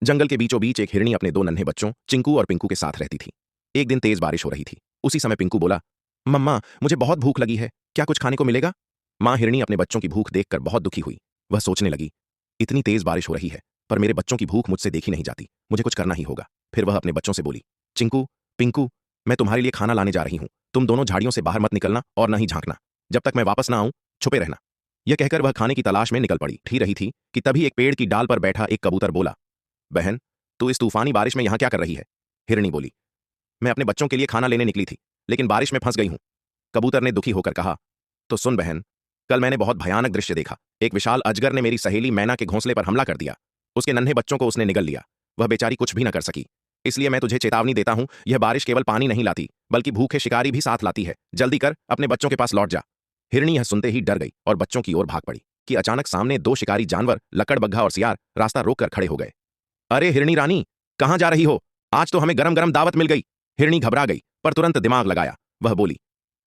जंगल के बीचों बीच एक हिरनी अपने दो नन्हे बच्चों चिंकू और पिंकू के साथ रहती थी। एक दिन तेज बारिश हो रही थी। उसी समय पिंकू बोला, मम्मा मुझे बहुत भूख लगी है, क्या कुछ खाने को मिलेगा? माँ हिरनी अपने बच्चों की भूख देखकर बहुत दुखी हुई। वह सोचने लगी, इतनी तेज बारिश हो रही है पर मेरे बच्चों की भूख मुझसे देखी नहीं जाती, मुझे कुछ करना ही होगा। फिर वह अपने बच्चों से बोली, चिंकू, पिंकू, मैं तुम्हारे लिए खाना लाने जा रही हूँ, तुम दोनों झाड़ियों से बाहर मत निकलना और न ही झांकना, जब तक मैं वापस ना आऊं छुपे रहना। यह कहकर वह खाने की तलाश में निकल पड़ी। ही रही थी कि तभी एक पेड़ की डाल पर बैठा एक कबूतर बोला, बहन, तू इस तूफानी बारिश में यहाँ क्या कर रही है? हिरनी बोली, मैं अपने बच्चों के लिए खाना लेने निकली थी, लेकिन बारिश में फंस गई हूं। कबूतर ने दुखी होकर कहा, तो सुन बहन, कल मैंने बहुत भयानक दृश्य देखा। एक विशाल अजगर ने मेरी सहेली मैना के घोंसले पर हमला कर दिया। उसके नन्हे बच्चों को उसने निगल लिया। वह बेचारी कुछ भी न कर सकी। इसलिए मैं तुझे चेतावनी देता हूं, यह बारिश केवल पानी नहीं लाती, बल्कि भूखे शिकारी भी साथ लाती है। जल्दी कर, अपने बच्चों के पास लौट जा। हिरनी यह सुनते ही डर गई और बच्चों की ओर भाग पड़ी कि अचानक सामने दो शिकारी जानवर लकड़बग्घा और सियार रास्ता रोककर खड़े हो गए। अरे हिरनी रानी, कहां जा रही हो? आज तो हमें गरम गरम दावत मिल गई। हिरनी घबरा गई पर तुरंत दिमाग लगाया। वह बोली,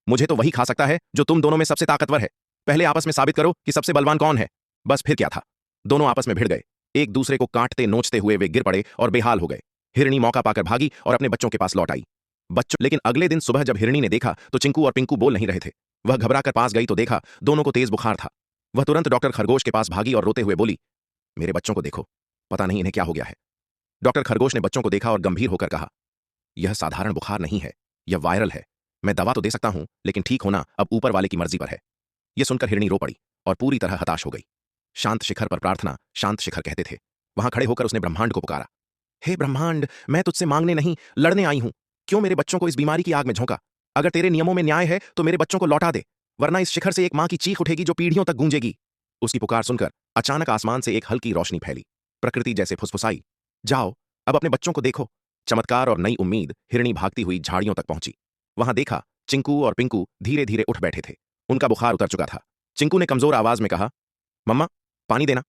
मुझे तो वही खा सकता है जो तुम दोनों में सबसे ताकतवर है। पहले आपस में साबित करो कि सबसे बलवान कौन है। बस फिर क्या था, दोनों आपस में भिड़ गए। एक दूसरे को काटते नोचते हुए वे गिर पड़े और बेहाल हो गए। हिरनी मौका पाकर भागी और अपने बच्चों के पास लौट आई। बच्चों लेकिन अगले दिन सुबह जब हिरनी ने देखा तो चिंकू और पिंकू बोल नहीं रहे थे। वह घबराकर पास गई तो देखा दोनों को तेज बुखार था। वह तुरंत डॉक्टर खरगोश के पास भागी और रोते हुए बोली, मेरे बच्चों को देखो, पता नहीं इन्हें क्या हो गया है। डॉक्टर खरगोश ने बच्चों को देखा और गंभीर होकर कहा, यह साधारण बुखार नहीं है, यह वायरल है। मैं दवा तो दे सकता हूं, लेकिन ठीक होना अब ऊपर वाले की मर्जी पर है। यह सुनकर हिरनी रो पड़ी और पूरी तरह हताश हो गई। शांत शिखर पर प्रार्थना शांत शिखर कहते थे। वहां खड़े होकर उसने ब्रह्मांड को पुकारा, हे ब्रह्मांड, मैं तुझसे मांगने नहीं लड़ने आई हूं। क्यों मेरे बच्चों को इस बीमारी की आग में झोंका? अगर तेरे नियमों में न्याय है तो मेरे बच्चों को लौटा दे, वरना इस शिखर से एक मां की चीख उठेगी जो पीढ़ियों तक गूंजेगी। उसकी पुकार सुनकर अचानक आसमान से एक हल्की रोशनी फैली। प्रकृति जैसे फुसफुसाई, जाओ, अब अपने बच्चों को देखो। चमत्कार और नई उम्मीद। हिरनी भागती हुई झाड़ियों तक पहुंची। वहां देखा चिंकू और पिंकू धीरे धीरे उठ बैठे थे। उनका बुखार उतर चुका था। चिंकू ने कमजोर आवाज में कहा, मम्मा, पानी देना।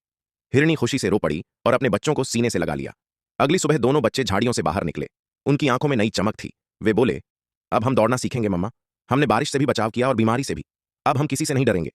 हिरनी खुशी से रो पड़ी और अपने बच्चों को सीने से लगा लिया। अगली सुबह दोनों बच्चे झाड़ियों से बाहर निकले। उनकी आंखों में नई चमक थी। वे बोले, अब हम दौड़ना सीखेंगे मम्मा। हमने बारिश से भी बचाव किया और बीमारी से भी। अब हम किसी से नहीं डरेंगे।